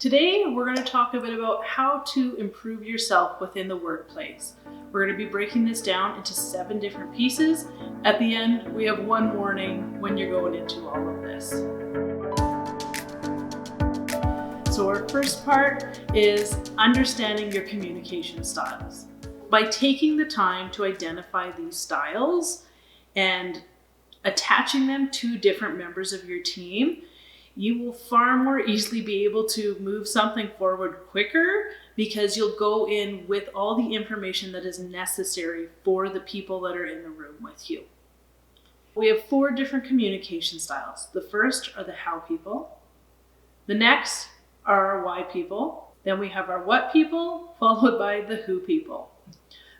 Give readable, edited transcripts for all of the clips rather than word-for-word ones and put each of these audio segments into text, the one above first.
Today, we're going to talk a bit about how to improve yourself within the workplace. We're going to be breaking this down into 7 different pieces. At the end, we have one warning when you're going into all of this. So our first part is understanding your communication styles. By taking the time to identify these styles and attaching them to different members of your team, you will far more easily be able to move something forward quicker because you'll go in with all the information that is necessary for the people that are in the room with you. We have 4 different communication styles. The first are the how people. The next are our why people. Then we have our what people, followed by the who people.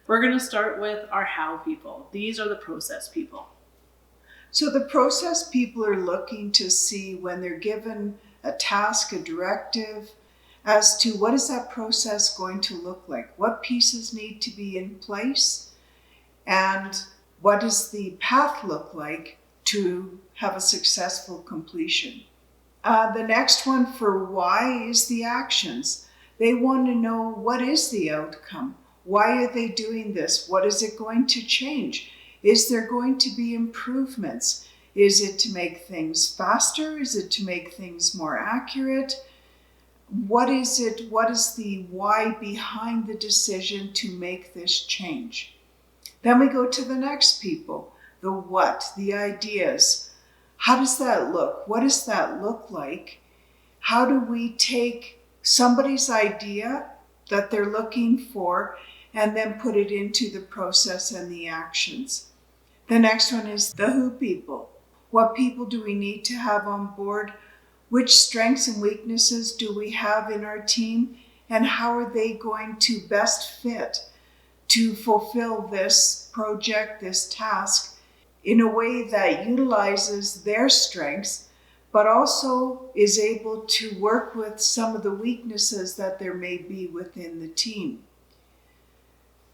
We're going to start with our how people. These are the process people. So the process people are looking to see when they're given a task, a directive, as to what is that process going to look like? What pieces need to be in place? And what does the path look like to have a successful completion? The next one for why is the actions. They want to know what is the outcome? Why are they doing this? What is it going to change? Is there going to be improvements? Is it to make things faster? Is it to make things more accurate? What is it? What is the why behind the decision to make this change? Then we go to the next people, the what, the ideas. How does that look? What does that look like? How do we take somebody's idea that they're looking for and then put it into the process and the actions? The next one is the who people. What people do we need to have on board? Which strengths and weaknesses do we have in our team? And how are they going to best fit to fulfill this project, this task, in a way that utilizes their strengths, but also is able to work with some of the weaknesses that there may be within the team?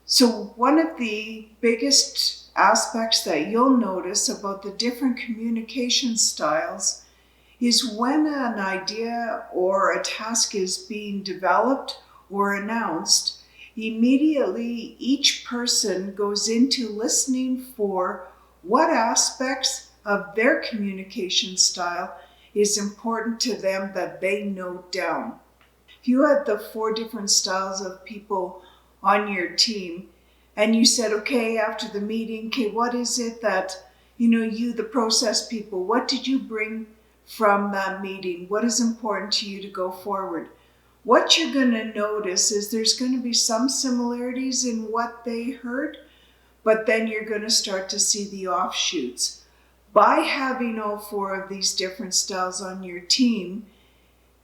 So one of the biggest aspects that you'll notice about the different communication styles is when an idea or a task is being developed or announced, immediately each person goes into listening for what aspects of their communication style is important to them that they note down. If you had the 4 different styles of people on your team, and you said, okay, after the meeting, okay, what is it that, you, the process people, what did you bring from that meeting? What is important to you to go forward? What you're going to notice is there's going to be some similarities in what they heard, but then you're going to start to see the offshoots. By having all 4 of these different styles on your team,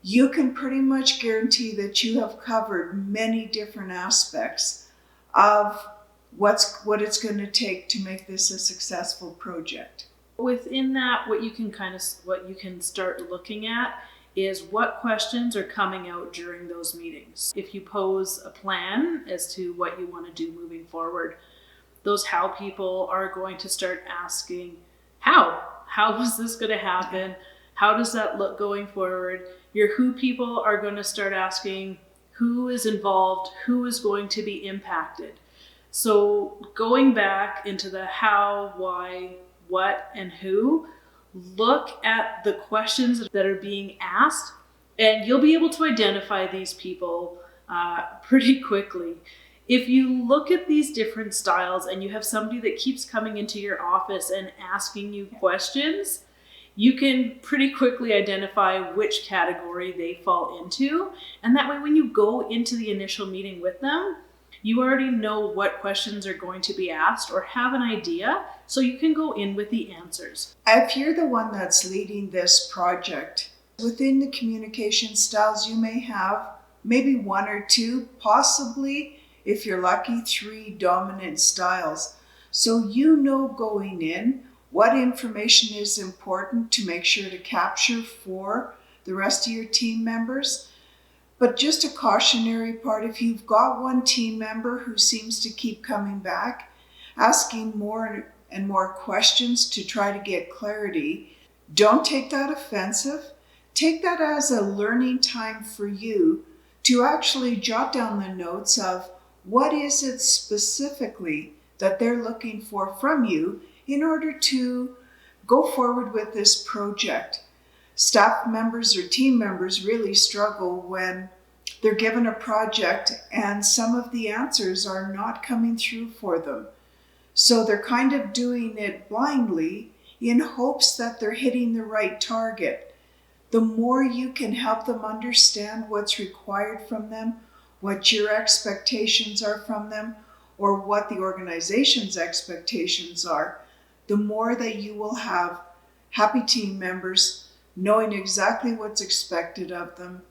you can pretty much guarantee that you have covered many different aspects of what it's going to take to make this a successful project. Within that, what you can start looking at is what questions are coming out during those meetings. If you pose a plan as to what you want to do moving forward, those how people are going to start asking, how is this going to happen? How does that look going forward? Your who people are going to start asking who is involved, who is going to be impacted. So going back into the how, why, what, and who, look at the questions that are being asked, and you'll be able to identify these people pretty quickly. If you look at these different styles and you have somebody that keeps coming into your office and asking you questions, you can pretty quickly identify which category they fall into. And that way, when you go into the initial meeting with them, you already know what questions are going to be asked or have an idea, so you can go in with the answers. If you're the one that's leading this project, within the communication styles, you may have maybe 1 or 2, possibly, if you're lucky, 3 dominant styles. So you know going in what information is important to make sure to capture for the rest of your team members. But just a cautionary part, if you've got one team member who seems to keep coming back, asking more and more questions to try to get clarity, don't take that offensive. take that as a learning time for you to actually jot down the notes of what is it specifically that they're looking for from you in order to go forward with this project. Staff members or team members really struggle when they're given a project and some of the answers are not coming through for them. So they're kind of doing it blindly in hopes that they're hitting the right target. The more you can help them understand what's required from them, what your expectations are from them, or what the organization's expectations are, the more that you will have happy team members knowing exactly what's expected of them,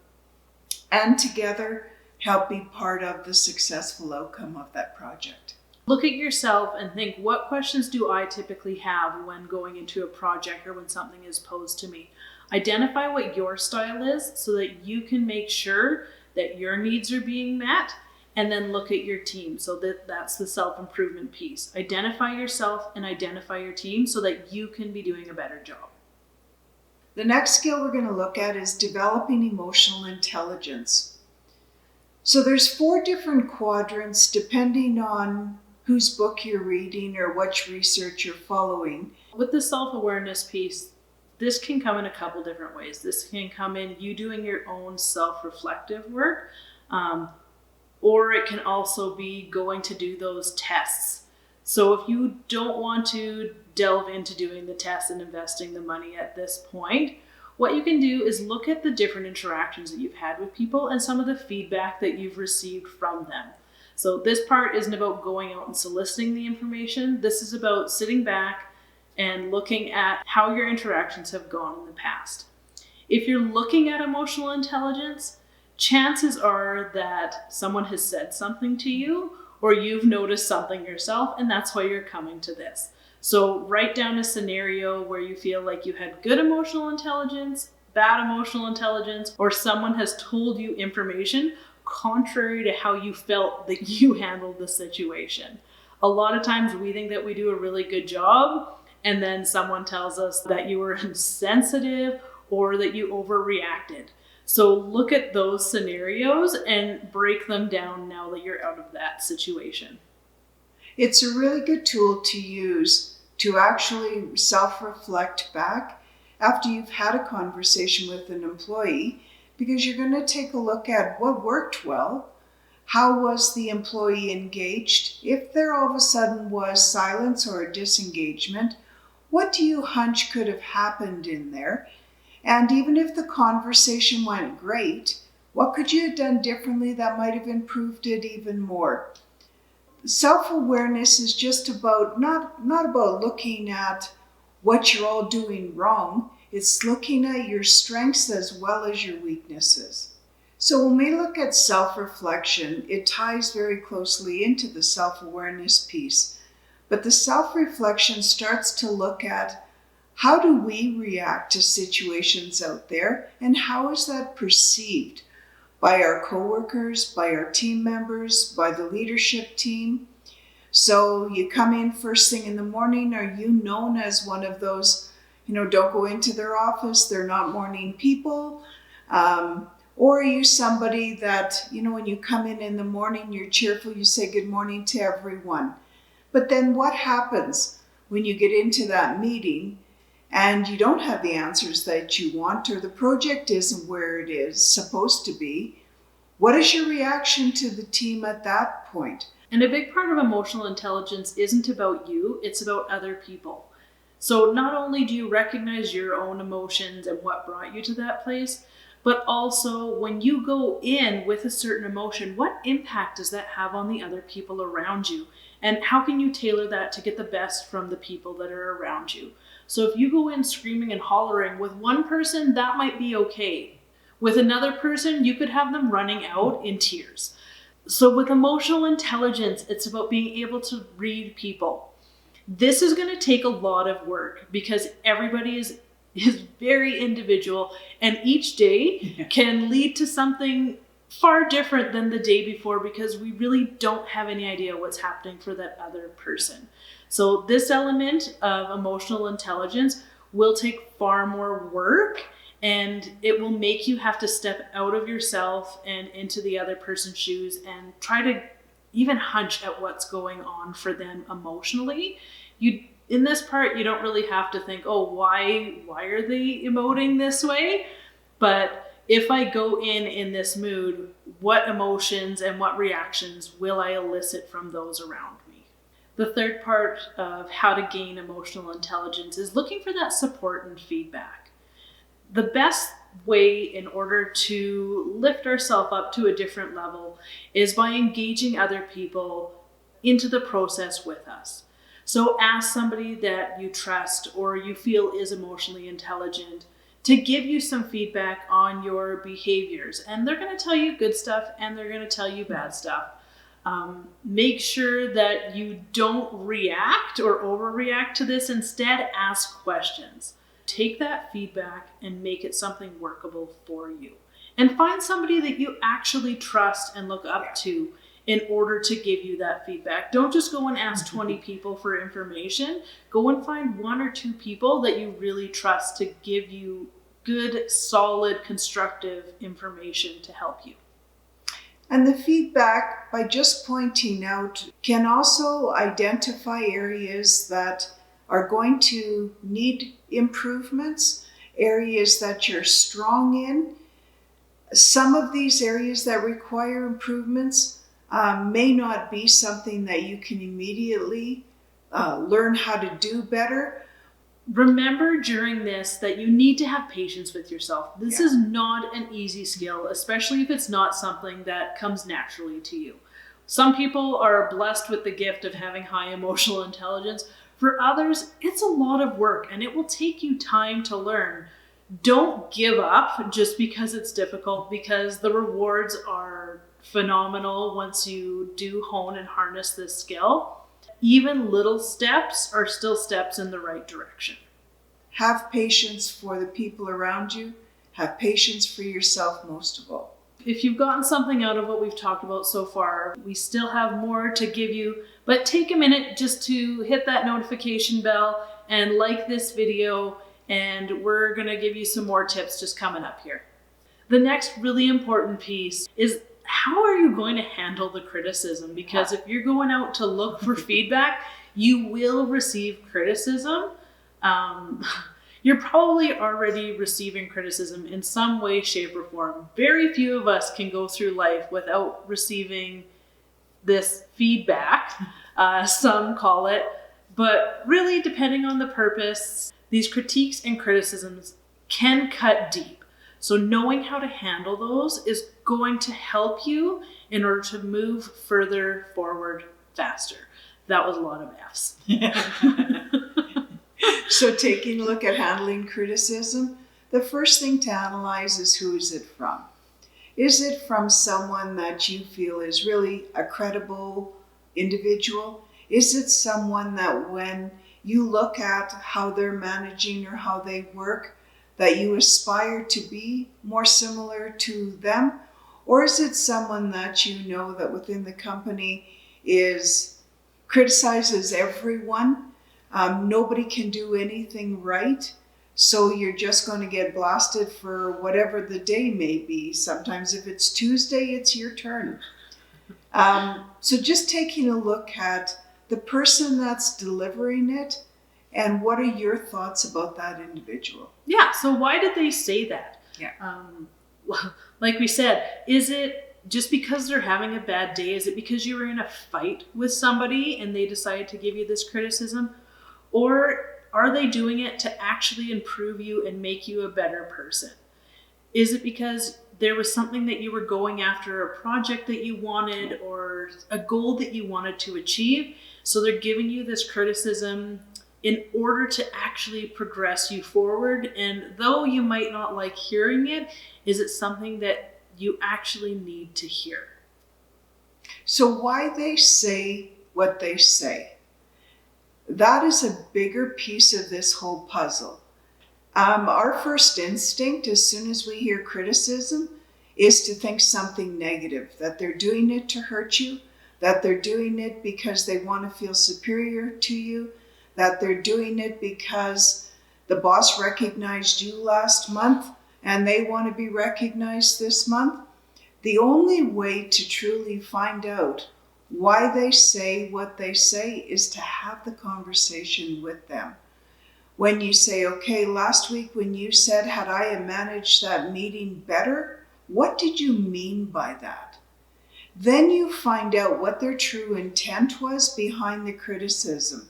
and together help be part of the successful outcome of that project. Look at yourself and think, what questions do I typically have when going into a project or when something is posed to me? Identify what your style is so that you can make sure that your needs are being met, and then look at your team. So that's the self-improvement piece. Identify yourself and identify your team so that you can be doing a better job. The next skill we're going to look at is developing emotional intelligence. So there's 4 different quadrants depending on whose book you're reading or which research you're following. With the self-awareness piece, this can come in a couple different ways. This can come in you doing your own self-reflective work, or it can also be going to do those tests. So if you don't want to delve into doing the tests and investing the money at this point, what you can do is look at the different interactions that you've had with people and some of the feedback that you've received from them. So this part isn't about going out and soliciting the information. This is about sitting back and looking at how your interactions have gone in the past. If you're looking at emotional intelligence, chances are that someone has said something to you or you've noticed something yourself, and that's why you're coming to this. So write down a scenario where you feel like you had good emotional intelligence, bad emotional intelligence, or someone has told you information contrary to how you felt that you handled the situation. A lot of times we think that we do a really good job, and then someone tells us that you were insensitive or that you overreacted. So look at those scenarios and break them down now that you're out of that situation. It's a really good tool to use to actually self-reflect back after you've had a conversation with an employee, because you're going to take a look at what worked well, how was the employee engaged, if there all of a sudden was silence or a disengagement, what do you hunch could have happened in there? And even if the conversation went great, what could you have done differently that might have improved it even more? Self-awareness is just about not about looking at what you're all doing wrong. It's looking at your strengths as well as your weaknesses. So when we look at self-reflection, it ties very closely into the self-awareness piece. But the self-reflection starts to look at how do we react to situations out there, and how is that perceived by our coworkers, by our team members, by the leadership team? So you come in first thing in the morning, are you known as one of those, don't go into their office, they're not morning people? Or are you somebody that, when you come in the morning, you're cheerful, you say good morning to everyone. But then what happens when you get into that meeting and you don't have the answers that you want, or the project isn't where it is supposed to be? What is your reaction to the team at that point? And a big part of emotional intelligence isn't about you, it's about other people. So not only do you recognize your own emotions and what brought you to that place, but also when you go in with a certain emotion, what impact does that have on the other people around you? And how can you tailor that to get the best from the people that are around you? So if you go in screaming and hollering with one person, that might be okay. With another person, you could have them running out in tears. So with emotional intelligence, it's about being able to read people. This is going to take a lot of work because everybody is very individual, and each day can lead to something far different than the day before because we really don't have any idea what's happening for that other person. So this element of emotional intelligence will take far more work And it will make you have to step out of yourself and into the other person's shoes and try to even hunch at what's going on for them emotionally. In this part, you don't really have to think, oh, why are they emoting this way? But if I go in this mood, what emotions and what reactions will I elicit from those around me? The third part of how to gain emotional intelligence is looking for that support and feedback. The best way in order to lift ourselves up to a different level is by engaging other people into the process with us. So ask somebody that you trust or you feel is emotionally intelligent to give you some feedback on your behaviors. And they're going to tell you good stuff and they're going to tell you bad stuff. Make sure that you don't react or overreact to this. Instead, ask questions. Take that feedback and make it something workable for you. And find somebody that you actually trust and look up to in order to give you that feedback. Don't just go and ask 20 people for information. Go and find 1 or 2 people that you really trust to give you good, solid, constructive information to help you. And the feedback, by just pointing out, can also identify areas that are going to need improvements, areas that you're strong in. Some of these areas that require improvements may not be something that you can immediately learn how to do better. Remember during this that you need to have patience with yourself. This is not an easy skill, especially if it's not something that comes naturally to you. Some people are blessed with the gift of having high emotional intelligence. For others, it's a lot of work and it will take you time to learn. Don't give up just because it's difficult, because the rewards are phenomenal once you do hone and harness this skill. Even little steps are still steps in the right direction. Have patience for the people around you. Have patience for yourself most of all. If you've gotten something out of what we've talked about so far, we still have more to give you, but take a minute just to hit that notification bell and like this video, and we're going to give you some more tips just coming up here. The next really important piece is, how are you going to handle the criticism? Because if you're going out to look for feedback, you will receive criticism. You're probably already receiving criticism in some way, shape, or form. Very few of us can go through life without receiving this feedback, some call it. But really, depending on the purpose, these critiques and criticisms can cut deep. So knowing how to handle those is going to help you in order to move further forward faster. That was a lot of F's. So taking a look at handling criticism, the first thing to analyze is, who is it from? Is it from someone that you feel is really a credible individual? Is it someone that when you look at how they're managing or how they work, that you aspire to be more similar to them? Or is it someone that you know that within the company criticizes everyone? Nobody can do anything right, so you're just going to get blasted for whatever the day may be. Sometimes if it's Tuesday, it's your turn. So just taking a look at the person that's delivering it, and what are your thoughts about that individual? Yeah, so why did they say that? Yeah. Like we said, is it just because they're having a bad day? Is it because you were in a fight with somebody and they decided to give you this criticism? Or are they doing it to actually improve you and make you a better person? Is it because there was something that you were going after, a project that you wanted, or a goal that you wanted to achieve? So they're giving you this criticism in order to actually progress you forward. And though you might not like hearing it, is it something that you actually need to hear? So why they say what they say? That is a bigger piece of this whole puzzle. Our first instinct, as soon as we hear criticism, is to think something negative, that they're doing it to hurt you, that they're doing it because they want to feel superior to you, that they're doing it because the boss recognized you last month and they want to be recognized this month, the only way to truly find out why they say what they say is to have the conversation with them. When you say, okay, last week when you said, had I managed that meeting better, what did you mean by that? Then you find out what their true intent was behind the criticism.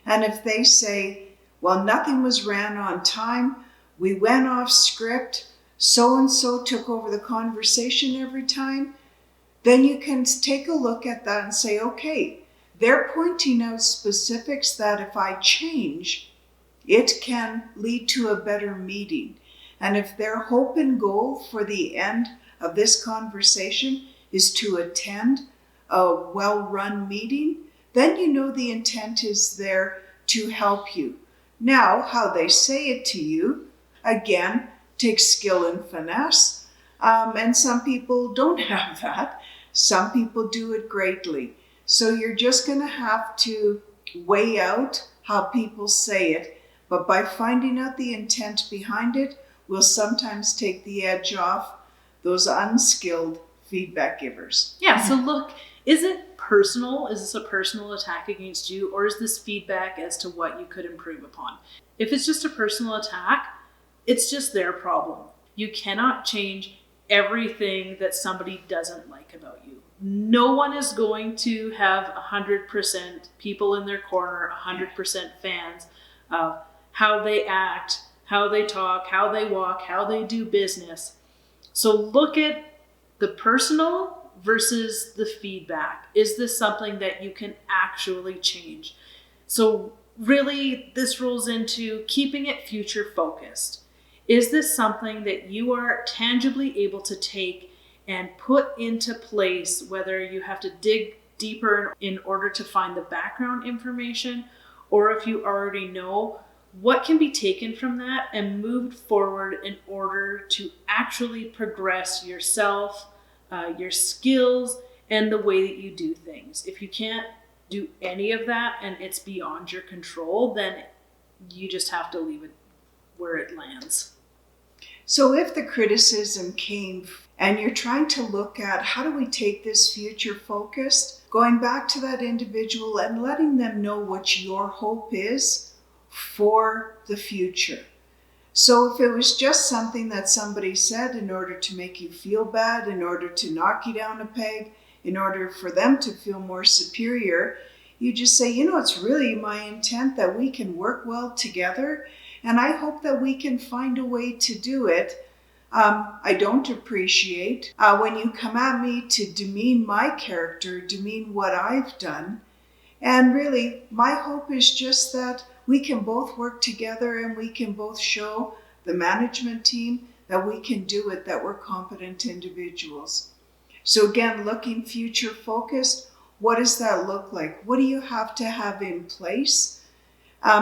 And if they say, well, nothing was ran on time, we went off script, so-and-so took over the conversation every time, then you can take a look at that and say, okay, they're pointing out specifics that if I change, it can lead to a better meeting. And if their hope and goal for the end of this conversation is to attend a well-run meeting, then you know the intent is there to help you. Now, how they say it to you, again, takes skill and finesse. And some people don't have that. Some people do it greatly. So you're just going to have to weigh out how people say it. But by finding out the intent behind it, will sometimes take the edge off those unskilled feedback givers. Yeah, so look, is it personal? Is this a personal attack against you? Or is this feedback as to what you could improve upon? If it's just a personal attack, it's just their problem. You cannot change everything that somebody doesn't like about you. No one is going to have 100% people in their corner, 100% fans of how they act, how they talk, how they walk, how they do business. So look at the personal versus the feedback. Is this something that you can actually change? So really, this rolls into keeping it future focused. Is this something that you are tangibly able to take and put into place, whether you have to dig deeper in order to find the background information, or if you already know, what can be taken from that and moved forward in order to actually progress yourself, your skills, and the way that you do things? If you can't do any of that and it's beyond your control, then you just have to leave it where it lands. So if the criticism came and you're trying to look at how do we take this future focused, going back to that individual and letting them know what your hope is for the future. So if it was just something that somebody said in order to make you feel bad, in order to knock you down a peg, in order for them to feel more superior, you just say, it's really my intent that we can work well together, and I hope that we can find a way to do it. I don't appreciate when you come at me to demean my character, demean what I've done. And really, my hope is just that we can both work together and we can both show the management team that we can do it, that we're competent individuals. So again, looking future focused, what does that look like? What do you have to have in place?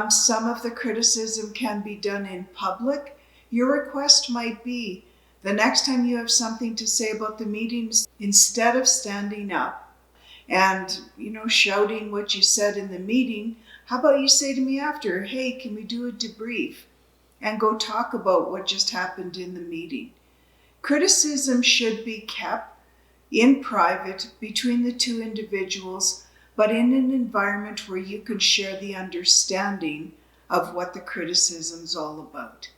Some of the criticism can be done in public. Your request might be, the next time you have something to say about the meetings, instead of standing up and, shouting what you said in the meeting, how about you say to me after, hey, can we do a debrief and go talk about what just happened in the meeting? Criticism should be kept in private between the two individuals, but in an environment where you can share the understanding of what the criticism's all about.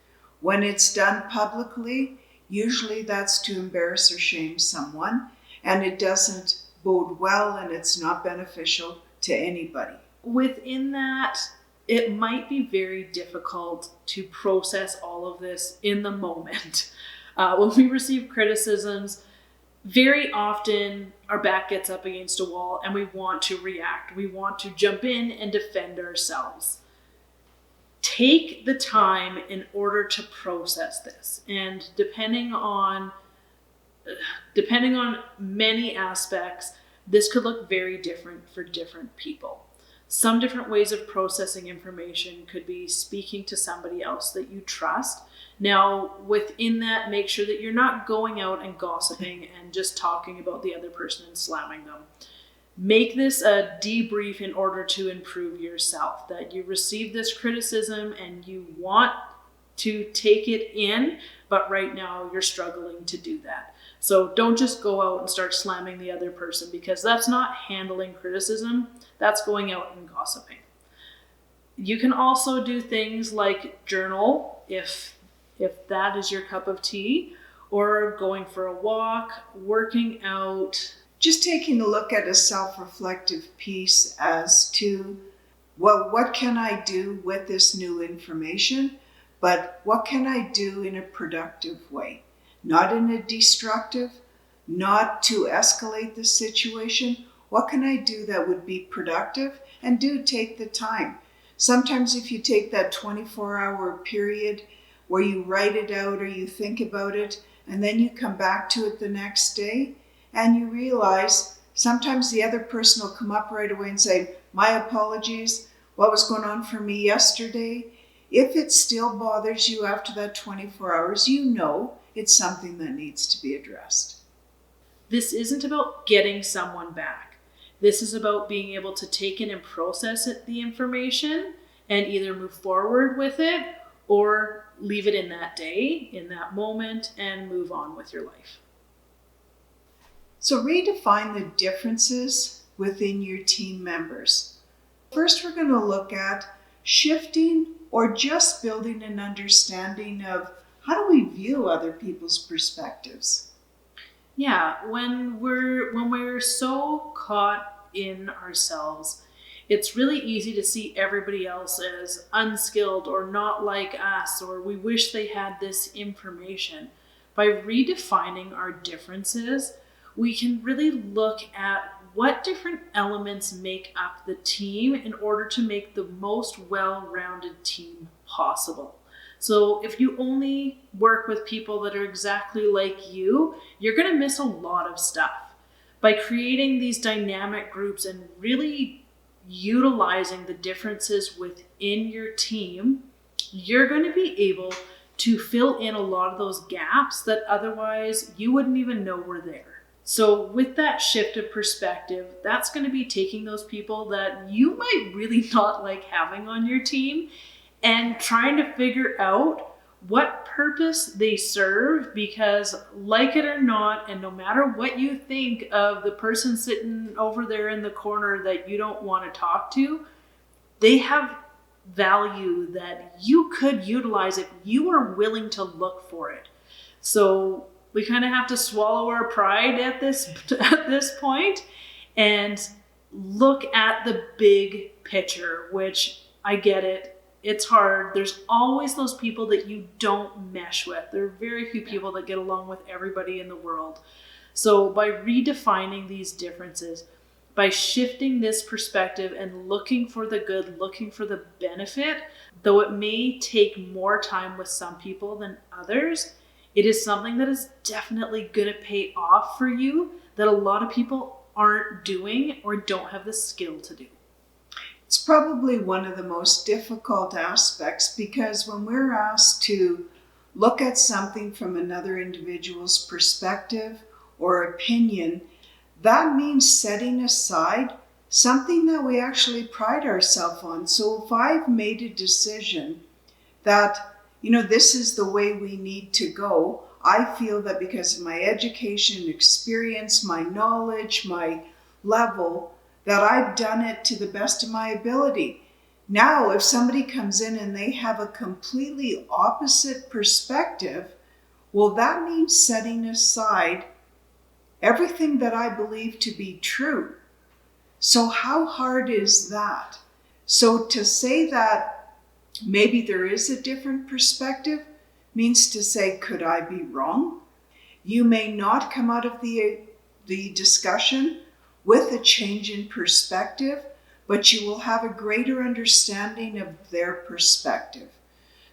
When it's done publicly, usually that's to embarrass or shame someone, and it doesn't bode well and it's not beneficial to anybody. Within that, it might be very difficult to process all of this in the moment. When we receive criticisms, very often our back gets up against a wall and we want to react. We want to jump in and defend ourselves. Take the time in order to process this. And depending on many aspects, this could look very different for different people. Some different ways of processing information could be speaking to somebody else that you trust. Now, within that, make sure that you're not going out and gossiping and just talking about the other person and slamming them. Make this a debrief in order to improve yourself, that you receive this criticism and you want to take it in, but right now you're struggling to do that. So don't just go out and start slamming the other person, because that's not handling criticism. That's going out and gossiping. You can also do things like journal if that is your cup of tea, or going for a walk, working out. Just taking a look at a self-reflective piece as to, well, what can I do with this new information? But what can I do in a productive way? Not in a destructive, not to escalate the situation. What can I do that would be productive? And do take the time. Sometimes if you take that 24-hour period where you write it out or you think about it, and then you come back to it the next day, and you realize sometimes the other person will come up right away and say, my apologies, what was going on for me yesterday? If it still bothers you after that 24 hours, you know it's something that needs to be addressed. This isn't about getting someone back. This is about being able to take in and process the information and either move forward with it or leave it in that day, in that moment, and move on with your life. So redefine the differences within your team members. First, we're going to look at shifting or just building an understanding of how do we view other people's perspectives. Yeah, when we're so caught in ourselves, it's really easy to see everybody else as unskilled or not like us, or we wish they had this information. By redefining our differences, we can really look at what different elements make up the team in order to make the most well-rounded team possible. So if you only work with people that are exactly like you, you're going to miss a lot of stuff. By creating these dynamic groups and really utilizing the differences within your team, you're going to be able to fill in a lot of those gaps that otherwise you wouldn't even know were there. So with that shift of perspective, that's going to be taking those people that you might really not like having on your team and trying to figure out what purpose they serve, because like it or not, and no matter what you think of the person sitting over there in the corner that you don't want to talk to, they have value that you could utilize if you are willing to look for it. So we kind of have to swallow our pride at this point and look at the big picture, which I get it. It's hard. There's always those people that you don't mesh with. There are very few people that get along with everybody in the world. So by redefining these differences, by shifting this perspective and looking for the good, looking for the benefit, though it may take more time with some people than others, it is something that is definitely going to pay off for you that a lot of people aren't doing or don't have the skill to do. It's probably one of the most difficult aspects, because when we're asked to look at something from another individual's perspective or opinion, that means setting aside something that we actually pride ourselves on. So if I've made a decision that, this is the way we need to go, I feel that because of my education, experience, my knowledge, my level, that I've done it to the best of my ability. Now, if somebody comes in and they have a completely opposite perspective, well, that means setting aside everything that I believe to be true. So how hard is that? So to say that maybe there is a different perspective means to say, could I be wrong? You may not come out of the discussion with a change in perspective, but you will have a greater understanding of their perspective.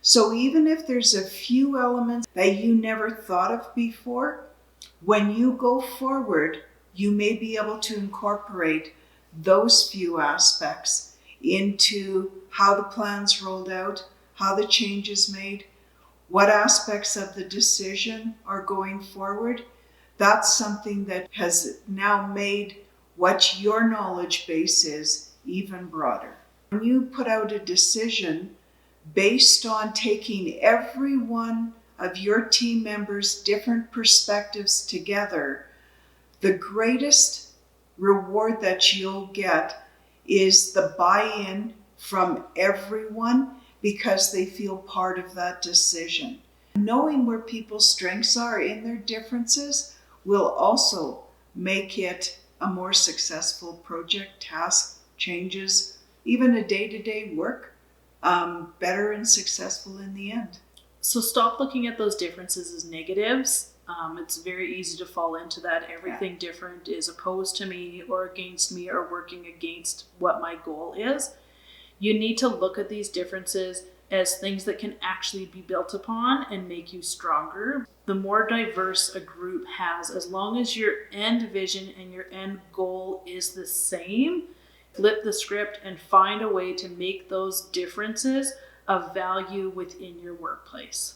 So even if there's a few elements that you never thought of before, when you go forward, you may be able to incorporate those few aspects into how the plan's rolled out, how the change is made, what aspects of the decision are going forward. That's something that has now made what your knowledge base is even broader. When you put out a decision based on taking every one of your team members' different perspectives together, the greatest reward that you'll get is the buy-in from everyone because they feel part of that decision. Knowing where people's strengths are in their differences will also make it a more successful project, task, changes, even a day-to-day work, better and successful in the end. So stop looking at those differences as negatives. It's very easy to fall into that. Everything different is opposed to me or against me or working against what my goal is. You need to look at these differences as things that can actually be built upon and make you stronger. The more diverse a group has, as long as your end vision and your end goal is the same, flip the script and find a way to make those differences of value within your workplace.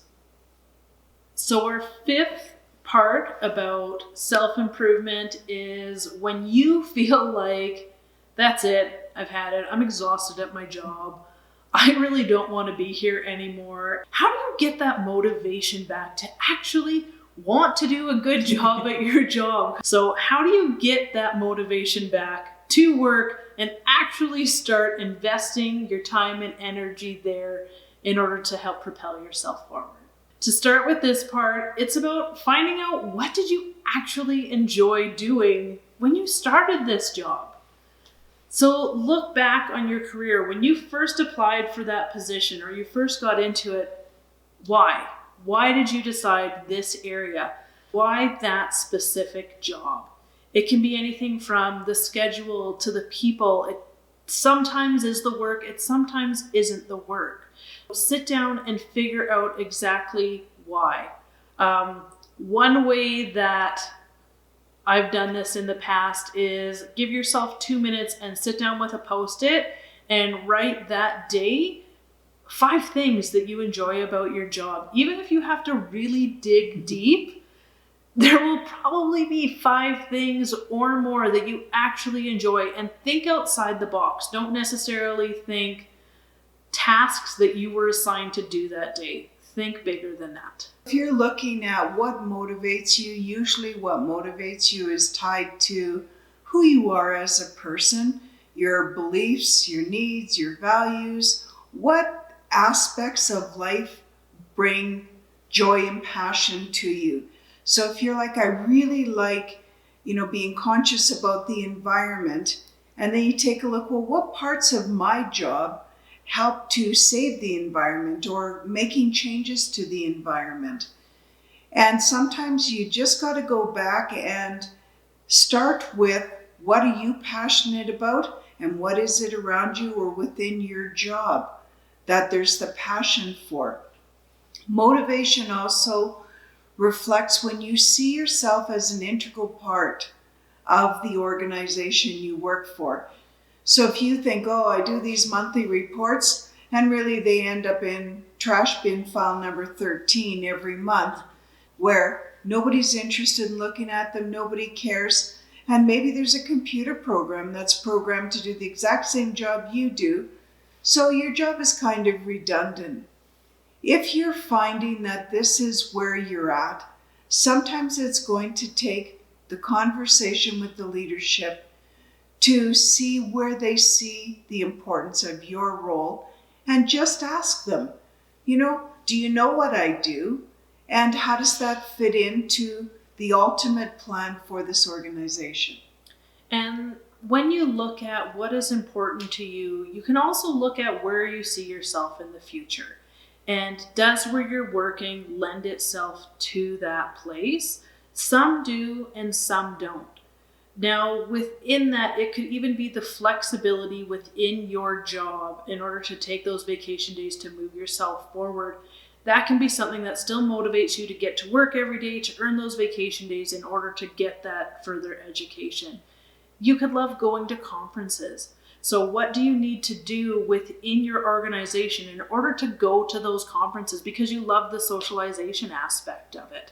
So our fifth part about self-improvement is when you feel like, that's it, I've had it, I'm exhausted at my job, I really don't want to be here anymore. How do you get that motivation back to actually want to do a good job at your job? So how do you get that motivation back to work and actually start investing your time and energy there in order to help propel yourself forward? To start with this part, it's about finding out, what did you actually enjoy doing when you started this job? So look back on your career. When you first applied for that position or you first got into it, why? Why did you decide this area? Why that specific job? It can be anything from the schedule to the people. It sometimes is the work, it sometimes isn't the work. Sit down and figure out exactly why. One way that I've done this in the past is give yourself 2 minutes and sit down with a Post-it and write that day 5 things that you enjoy about your job. Even if you have to really dig deep, there will probably be 5 things or more that you actually enjoy, and think outside the box. Don't necessarily think tasks that you were assigned to do that day. Think bigger than that. If you're looking at what motivates you, usually what motivates you is tied to who you are as a person, your beliefs, your needs, your values, what aspects of life bring joy and passion to you. So if you're like, I really like, being conscious about the environment, and then you take a look, well, what parts of my job help to save the environment or making changes to the environment? And sometimes you just got to go back and start with, what are you passionate about and what is it around you or within your job that there's the passion for? Motivation also reflects when you see yourself as an integral part of the organization you work for. So if you think, oh, I do these monthly reports, and really they end up in trash bin file number 13 every month, where nobody's interested in looking at them, nobody cares, and maybe there's a computer program that's programmed to do the exact same job you do, so your job is kind of redundant. If you're finding that this is where you're at, sometimes it's going to take the conversation with the leadership to see where they see the importance of your role, and just ask them, do you know what I do? And how does that fit into the ultimate plan for this organization? And when you look at what is important to you, you can also look at where you see yourself in the future. And does where you're working lend itself to that place? Some do and some don't. Now, within that, it could even be the flexibility within your job in order to take those vacation days to move yourself forward. That can be something that still motivates you to get to work every day, to earn those vacation days in order to get that further education. You could love going to conferences. So what do you need to do within your organization in order to go to those conferences because you love the socialization aspect of it?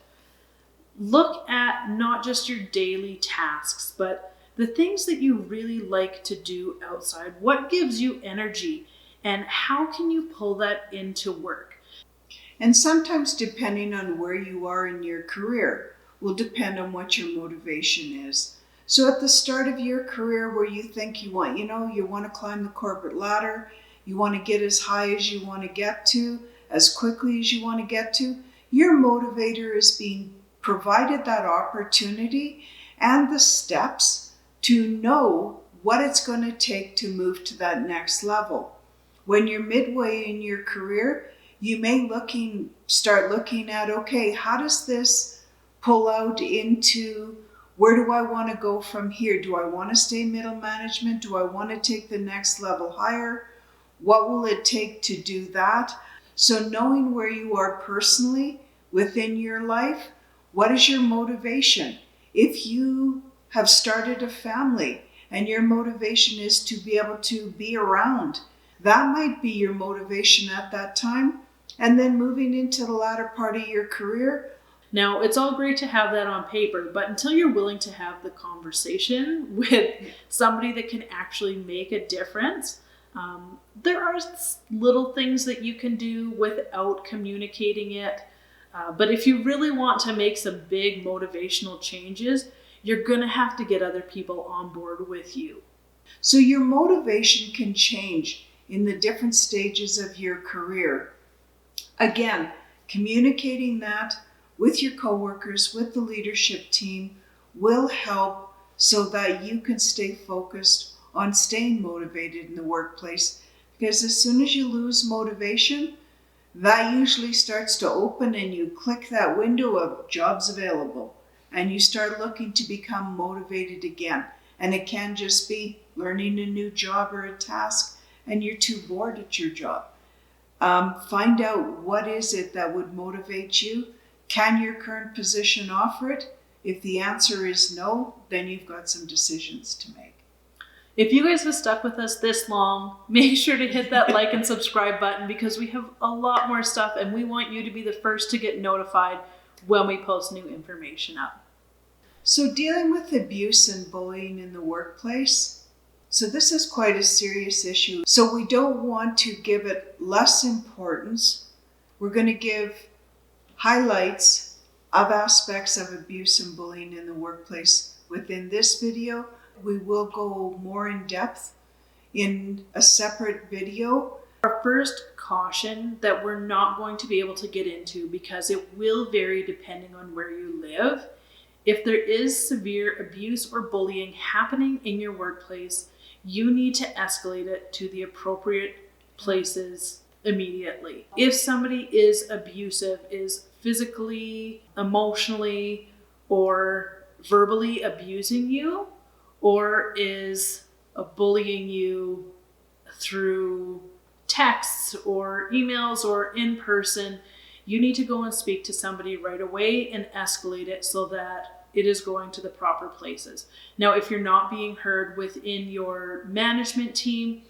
Look at not just your daily tasks, but the things that you really like to do outside. What gives you energy, and how can you pull that into work? And sometimes depending on where you are in your career will depend on what your motivation is. So at the start of your career where you think you want to climb the corporate ladder, you want to get as high as you want to get to, as quickly as you want to get to, your motivator is being provided that opportunity and the steps to know what it's going to take to move to that next level. When you're midway in your career, you may start looking at, okay, how does this pull out into where do I want to go from here? Do I want to stay middle management? Do I want to take the next level higher? What will it take to do that? So knowing where you are personally within your life, what is your motivation? If you have started a family and your motivation is to be able to be around, that might be your motivation at that time. And then moving into the latter part of your career. Now, it's all great to have that on paper, but until you're willing to have the conversation with somebody that can actually make a difference, there are little things that you can do without communicating it. But if you really want to make some big motivational changes, you're going to have to get other people on board with you. So your motivation can change in the different stages of your career. Again, communicating that with your coworkers, with the leadership team will help so that you can stay focused on staying motivated in the workplace. Because as soon as you lose motivation, that usually starts to open and you click that window of jobs available and you start looking to become motivated again. And it can just be learning a new job or a task and you're too bored at your job. Find out what is it that would motivate you. Can your current position offer it? If the answer is no, then you've got some decisions to make. If you guys have stuck with us this long, make sure to hit that like and subscribe button because we have a lot more stuff and we want you to be the first to get notified when we post new information up. So dealing with abuse and bullying in the workplace. So this is quite a serious issue. So we don't want to give it less importance. We're going to give highlights of aspects of abuse and bullying in the workplace within this video. We will go more in depth in a separate video. Our first caution that we're not going to be able to get into because it will vary depending on where you live. If there is severe abuse or bullying happening in your workplace, you need to escalate it to the appropriate places immediately. If somebody is abusive, is physically, emotionally, or verbally abusing you, or is bullying you through texts or emails or in person, you need to go and speak to somebody right away and escalate it so that it is going to the proper places. Now, if you're not being heard within your management team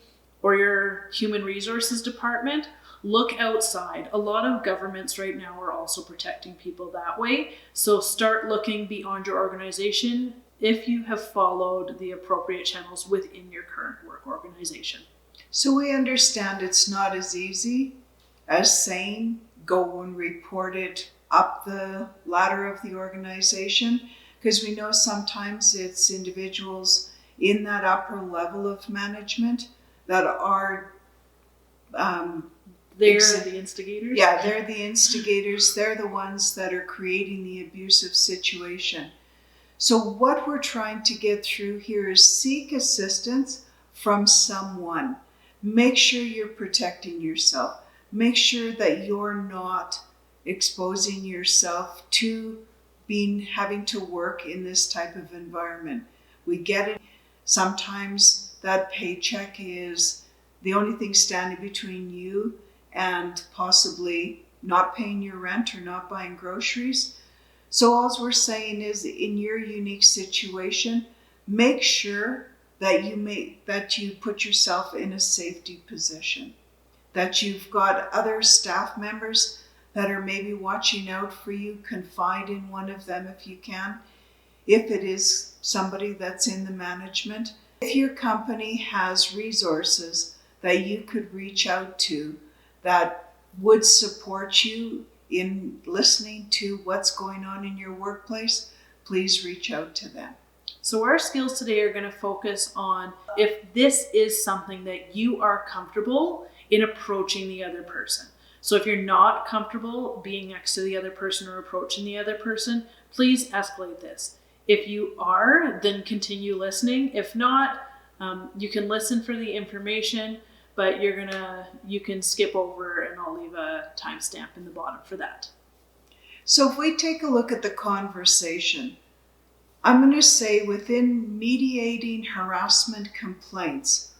or your human resources department, look outside. A lot of governments right now are also protecting people that way. So start looking beyond your organization if you have followed the appropriate channels within your current work organization. So we understand it's not as easy as saying go and report it up the ladder of the organization, because we know sometimes it's individuals in that upper level of management that are They're the instigators? Yeah, they're the instigators. They're the ones that are creating the abusive situation. So what we're trying to get through here is seek assistance from someone. Make sure you're protecting yourself. Make sure that you're not exposing yourself to having to work in this type of environment. We get it. Sometimes that paycheck is the only thing standing between you and possibly not paying your rent or not buying groceries. So all we're saying is, in your unique situation, make sure that you put yourself in a safety position, that you've got other staff members that are maybe watching out for you. Confide in one of them if you can, if it is somebody that's in the management. If your company has resources that you could reach out to that would support you in listening to what's going on in your workplace, please reach out to them. So our skills today are going to focus on if this is something that you are comfortable in approaching the other person. So if you're not comfortable being next to the other person or approaching the other person, please escalate this. If you are, then continue listening. If not, you can listen for the information, but you can skip over, and I'll leave a timestamp in the bottom for that. So if we take a look at the conversation, I'm going to say within mediating harassment complaints,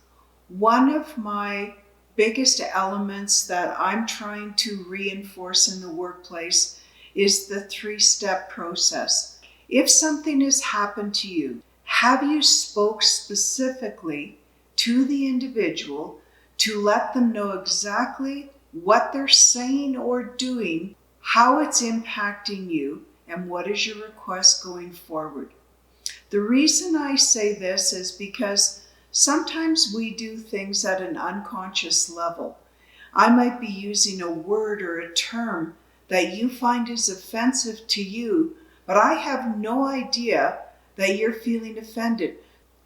one of my biggest elements that I'm trying to reinforce in the workplace is the 3-step process. If something has happened to you, have you spoke specifically to the individual to let them know exactly what they're saying or doing, how it's impacting you, and what is your request going forward? The reason I say this is because sometimes we do things at an unconscious level. I might be using a word or a term that you find is offensive to you, but I have no idea that you're feeling offended.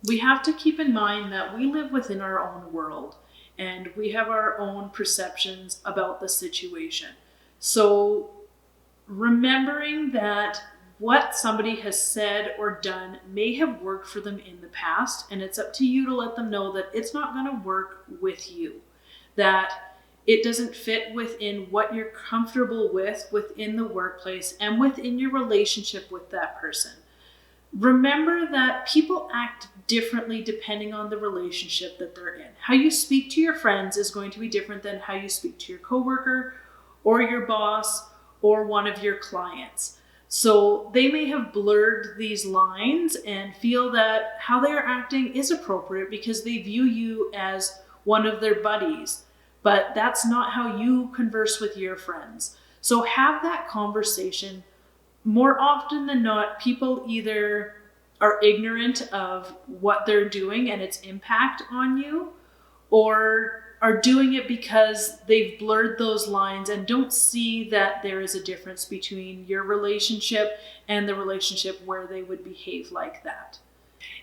We have to keep in mind that we live within our own world and we have our own perceptions about the situation. So remembering that what somebody has said or done may have worked for them in the past, and it's up to you to let them know that it's not going to work with you, that it doesn't fit within what you're comfortable with within the workplace and within your relationship with that person. Remember that people act differently depending on the relationship that they're in. How you speak to your friends is going to be different than how you speak to your coworker or your boss or one of your clients. So they may have blurred these lines and feel that how they are acting is appropriate because they view you as one of their buddies, but that's not how you converse with your friends. So have that conversation. More often than not, people either are ignorant of what they're doing and its impact on you, or are doing it because they've blurred those lines and don't see that there is a difference between your relationship and the relationship where they would behave like that.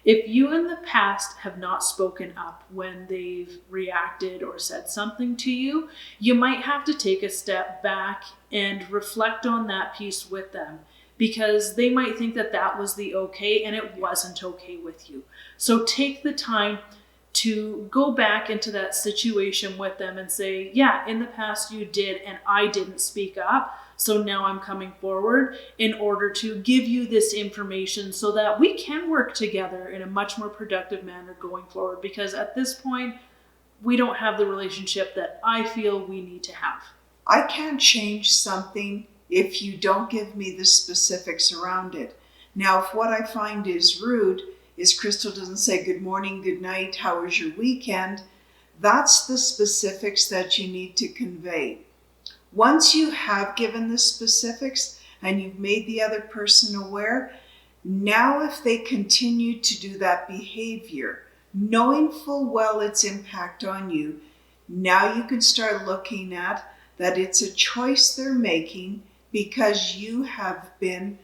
If you in the past have not spoken up when they've reacted or said something to you, you might have to take a step back and reflect on that piece with them, because they might think that that was the okay and it wasn't okay with you. So take the time to go back into that situation with them and say, yeah, in the past you did and I didn't speak up. So now I'm coming forward in order to give you this information so that we can work together in a much more productive manner going forward. Because at this point, we don't have the relationship that I feel we need to have. I can't change something if you don't give me the specifics around it. Now, if what I find is rude is Crystal doesn't say good morning, good night, how was your weekend, that's the specifics that you need to convey. Once you have given the specifics and you've made the other person aware, now if they continue to do that behavior, knowing full well its impact on you, now you can start looking at that it's a choice they're making because you have been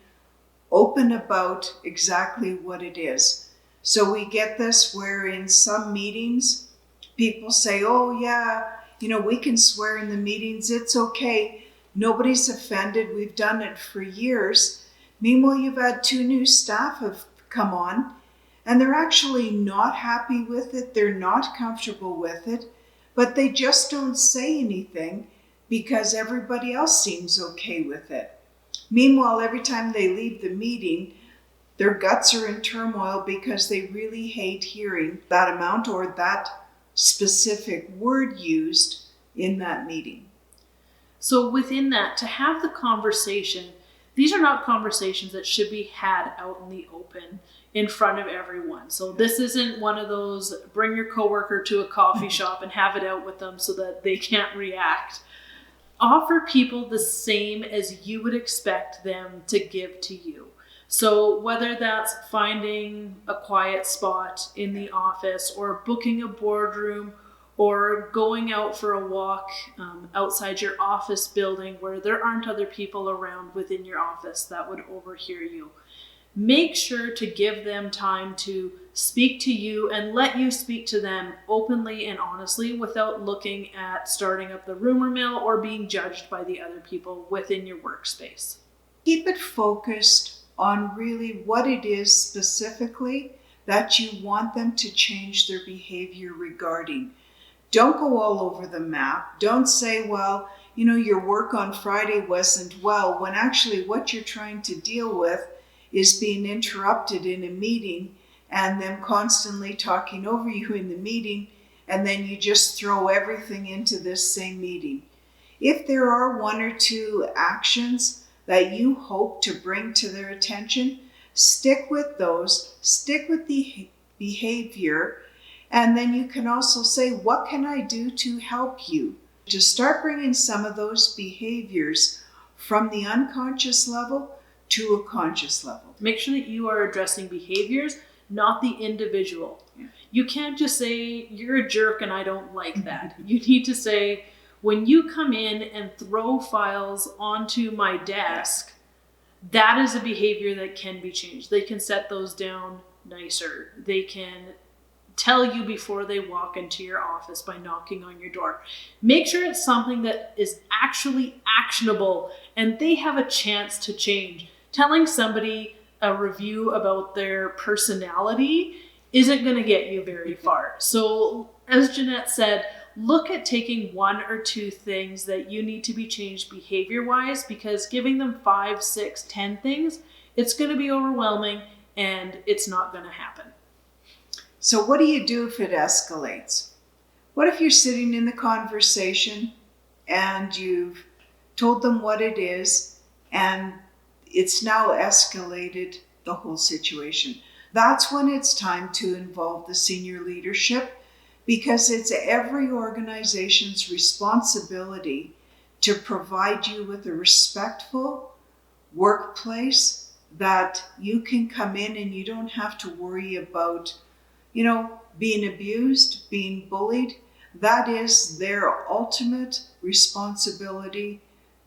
open about exactly what it is. So we get this where in some meetings, people say, oh yeah, we can swear in the meetings, it's okay. Nobody's offended, we've done it for years. Meanwhile, you've had 2 new staff have come on and they're actually not happy with it, they're not comfortable with it, but they just don't say anything because everybody else seems okay with it. Meanwhile, every time they leave the meeting, their guts are in turmoil because they really hate hearing that amount or that specific word used in that meeting. So within that, to have the conversation, these are not conversations that should be had out in the open in front of everyone. So this isn't one of those bring your coworker to a coffee shop and have it out with them so that they can't react. Offer people the same as you would expect them to give to you. So whether that's finding a quiet spot in the office or booking a boardroom or going out for a walk outside your office building where there aren't other people around within your office that would overhear you. Make sure to give them time to speak to you and let you speak to them openly and honestly without looking at starting up the rumor mill or being judged by the other people within your workspace. Keep it focused on really what it is specifically that you want them to change their behavior regarding. Don't go all over the map. Don't say, well, your work on Friday wasn't well, when actually what you're trying to deal with is being interrupted in a meeting and them constantly talking over you in the meeting, and then you just throw everything into this same meeting. If there are one or two actions that you hope to bring to their attention, stick with those, stick with the behavior, and then you can also say, what can I do to help you? To start bringing some of those behaviors from the unconscious level to a conscious level. Make sure that you are addressing behaviors, not the individual. Yeah. You can't just say, you're a jerk and I don't like that. You need to say, when you come in and throw files onto my desk, that is a behavior that can be changed. They can set those down nicer. They can tell you before they walk into your office by knocking on your door. Make sure it's something that is actually actionable and they have a chance to change. Telling somebody a review about their personality isn't going to get you very far. So, as Jeanette said, look at taking one or two things that you need to be changed behavior-wise, because giving them 5, 6, 10 things, it's going to be overwhelming and it's not going to happen. So what do you do if it escalates? What if you're sitting in the conversation and you've told them what it is and it's now escalated the whole situation? That's when it's time to involve the senior leadership, because it's every organization's responsibility to provide you with a respectful workplace that you can come in and you don't have to worry about, being abused, being bullied. That is their ultimate responsibility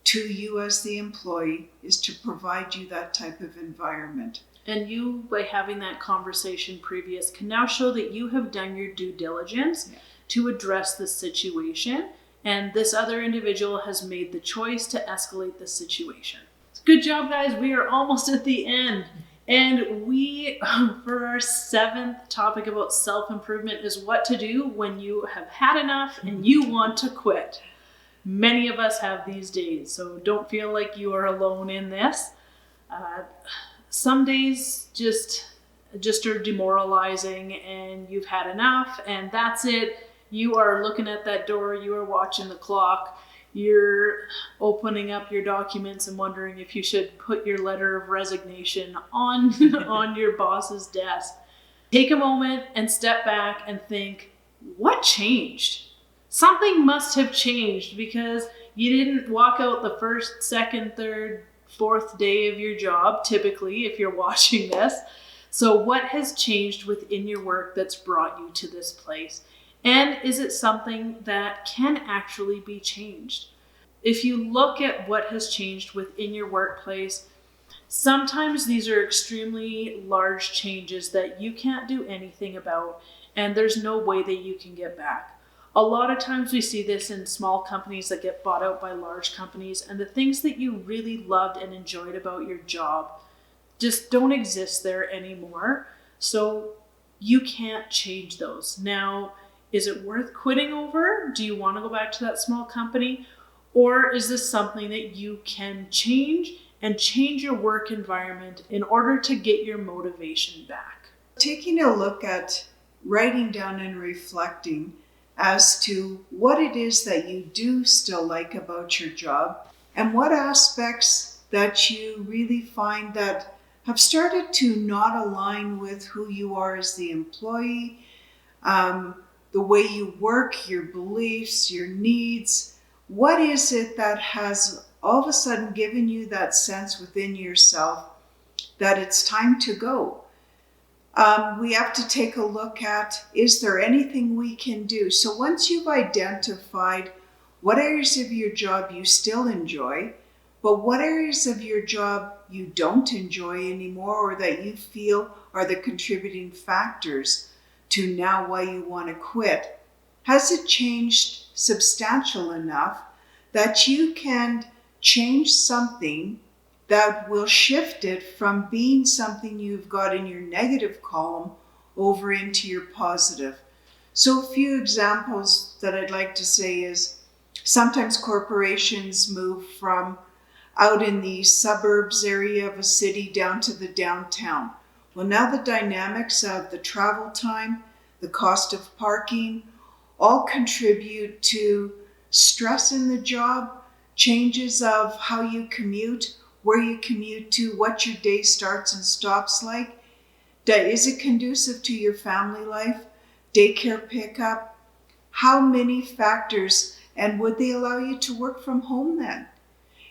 to you as the employee, is to provide you that type of environment. And you, by having that conversation previous, can now show that you have done your due diligence to address the situation, and this other individual has made the choice to escalate the situation. Good job, guys. We are almost at the end. And we, for our 7th topic about self-improvement, is what to do when you have had enough and you want to quit. Many of us have these days, so don't feel like you are alone in this. Some days just are demoralizing and you've had enough and that's it. You are looking at that door, you are watching the clock, you're opening up your documents and wondering if you should put your letter of resignation on your boss's desk. Take a moment and step back and think, what changed? Something must have changed, because you didn't walk out the first, second, third, fourth day of your job, typically, if you're watching this. So what has changed within your work that's brought you to this place? And is it something that can actually be changed? If you look at what has changed within your workplace, sometimes these are extremely large changes that you can't do anything about, and there's no way that you can get back. A lot of times we see this in small companies that get bought out by large companies, and the things that you really loved and enjoyed about your job just don't exist there anymore. So you can't change those. Now, is it worth quitting over? Do you want to go back to that small company? Or is this something that you can change and change your work environment in order to get your motivation back? Taking a look at writing down and reflecting as to what it is that you do still like about your job and what aspects that you really find that have started to not align with who you are as the employee, the way you work, your beliefs, your needs. What is it that has all of a sudden given you that sense within yourself that it's time to go? We have to take a look at, is there anything we can do? So once you've identified what areas of your job you still enjoy, but what areas of your job you don't enjoy anymore, or that you feel are the contributing factors to now why you want to quit, has it changed substantial enough that you can change something that will shift it from being something you've got in your negative column over into your positive? So a few examples that I'd like to say is sometimes corporations move from out in the suburbs area of a city down to the downtown. Well, now the dynamics of the travel time, the cost of parking, all contribute to stress in the job, changes of how you commute, where you commute to, what your day starts and stops like. Is it conducive to your family life? Daycare pickup? How many factors, and would they allow you to work from home then?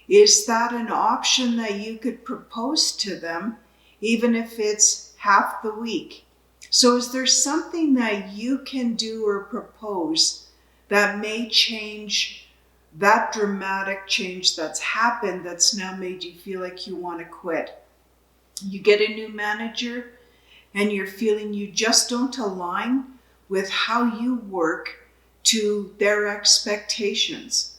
Is that an option that you could propose to them, even if it's half the week? So is there something that you can do or propose that may change that dramatic change that's happened that's now made you feel like you want to quit? You get a new manager and you're feeling you just don't align with how you work to their expectations.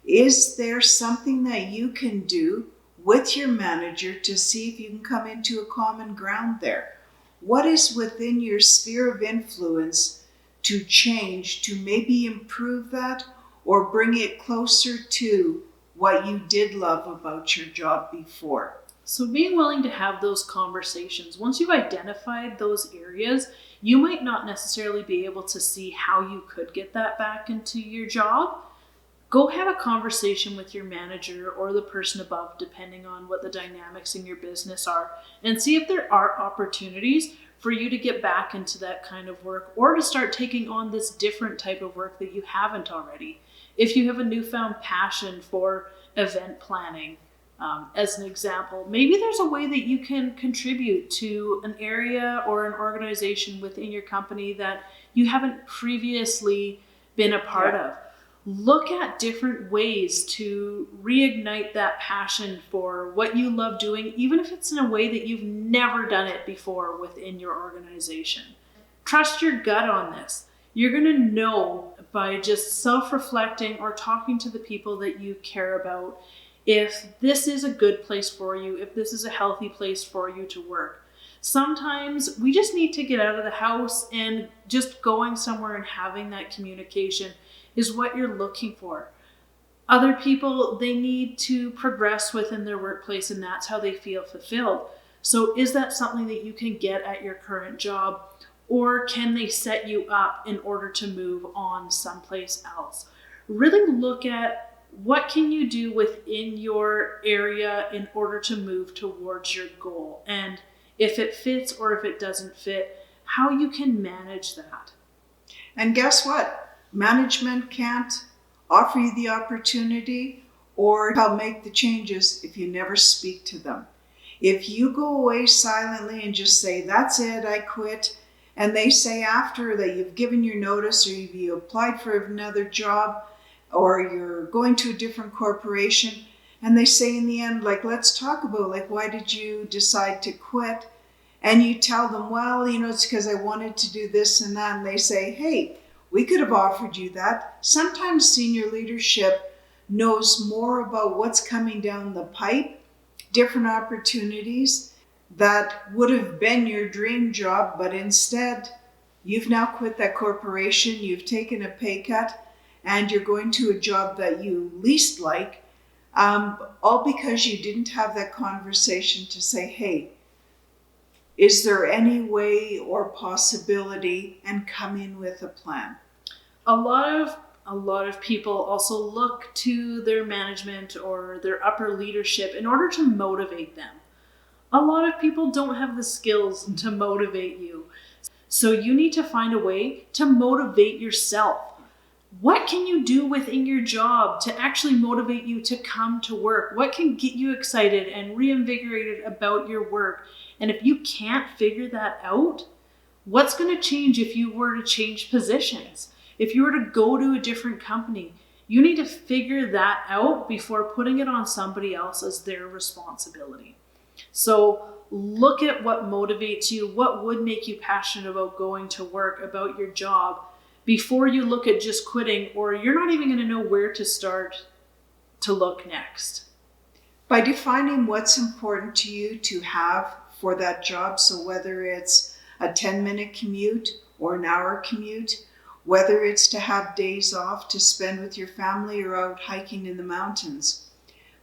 Is there something that you can do with your manager to see if you can come into a common ground there? What is within your sphere of influence to change, to maybe improve that or bring it closer to what you did love about your job before? So being willing to have those conversations, once you've identified those areas, you might not necessarily be able to see how you could get that back into your job. Go have a conversation with your manager or the person above, depending on what the dynamics in your business are, and see if there are opportunities for you to get back into that kind of work or to start taking on this different type of work that you haven't already. If you have a newfound passion for event planning, as an example, maybe there's a way that you can contribute to an area or an organization within your company that you haven't previously been a part of. Look at different ways to reignite that passion for what you love doing, even if it's in a way that you've never done it before within your organization. Trust your gut on this. You're going to know by just self-reflecting or talking to the people that you care about if this is a good place for you, if this is a healthy place for you to work. Sometimes we just need to get out of the house, and just going somewhere and having that communication is what you're looking for. Other people, they need to progress within their workplace, and that's how they feel fulfilled. So is that something that you can get at your current job, or can they set you up in order to move on someplace else? Really look at what can you do within your area in order to move towards your goal, and if it fits or if it doesn't fit, how you can manage that. And guess what? Management can't offer you the opportunity or help make the changes if you never speak to them. If you go away silently and just say, that's it, I quit, and they say after that you've given your notice or you applied for another job or you're going to a different corporation, and they say in the end, like, let's talk about, like, why did you decide to quit? And you tell them, well, it's because I wanted to do this and that. And they say, hey, we could have offered you that. Sometimes senior leadership knows more about what's coming down the pipe, different opportunities that would have been your dream job, but instead you've now quit that corporation, you've taken a pay cut, and you're going to a job that you least like, all because you didn't have that conversation to say, hey, is there any way or possibility, and come in with a plan. A lot of people also look to their management or their upper leadership in order to motivate them. A lot of people don't have the skills to motivate you. So you need to find a way to motivate yourself. What can you do within your job to actually motivate you to come to work? What can get you excited and reinvigorated about your work? And if you can't figure that out, What's going to change if you were to change positions? If you were to go to a different company, you need to figure that out before putting it on somebody else as their responsibility. So look at what motivates you, what would make you passionate about going to work, about your job, before you look at just quitting, or you're not even going to know where to start to look next. By defining what's important to you to have for that job, so whether it's a 10-minute commute or an hour commute, whether it's to have days off to spend with your family or out hiking in the mountains,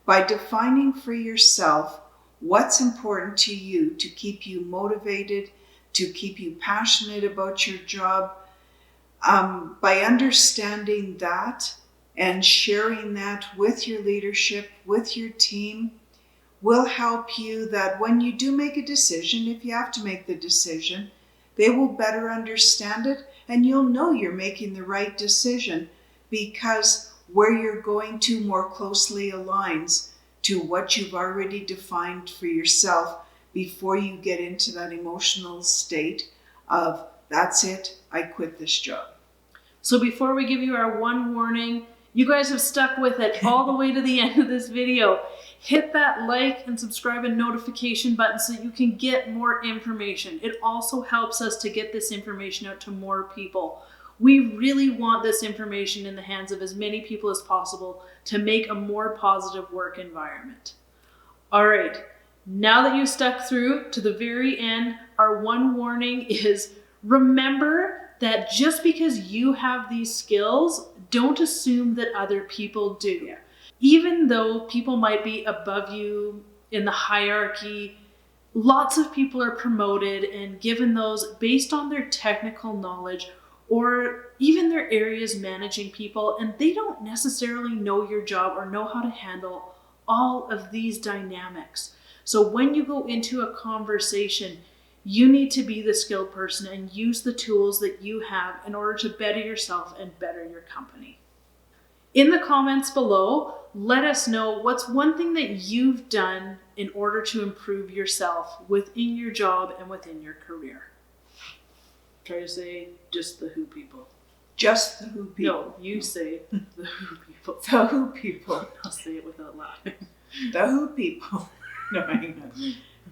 by defining for yourself what's important to you to keep you motivated, to keep you passionate about your job, by understanding that and sharing that with your leadership, with your team, will help you that when you do make a decision, if you have to make the decision, they will better understand it and you'll know you're making the right decision because where you're going to more closely aligns to what you've already defined for yourself before you get into that emotional state of, that's it, I quit this job. So before we give you our one warning, you guys have stuck with it all the way to the end of this video. Hit that like and subscribe and notification button so you can get more information. It also helps us to get this information out to more people. We really want this information in the hands of as many people as possible to make a more positive work environment. All right, now that you've stuck through to the very end, our one warning is remember that just because you have these skills, don't assume that other people do. Yeah. Even though people might be above you in the hierarchy, lots of people are promoted and given those based on their technical knowledge or even their areas managing people, and they don't necessarily know your job or know how to handle all of these dynamics. So when you go into a conversation, you need to be the skilled person and use the tools that you have in order to better yourself and better your company. In the comments below, let us know what's one thing that you've done in order to improve yourself within your job and within your career. Try to say just the who people. Just the who people. No, you say the who people. The who people. I'll say it without laughing. The who people. No, hang on.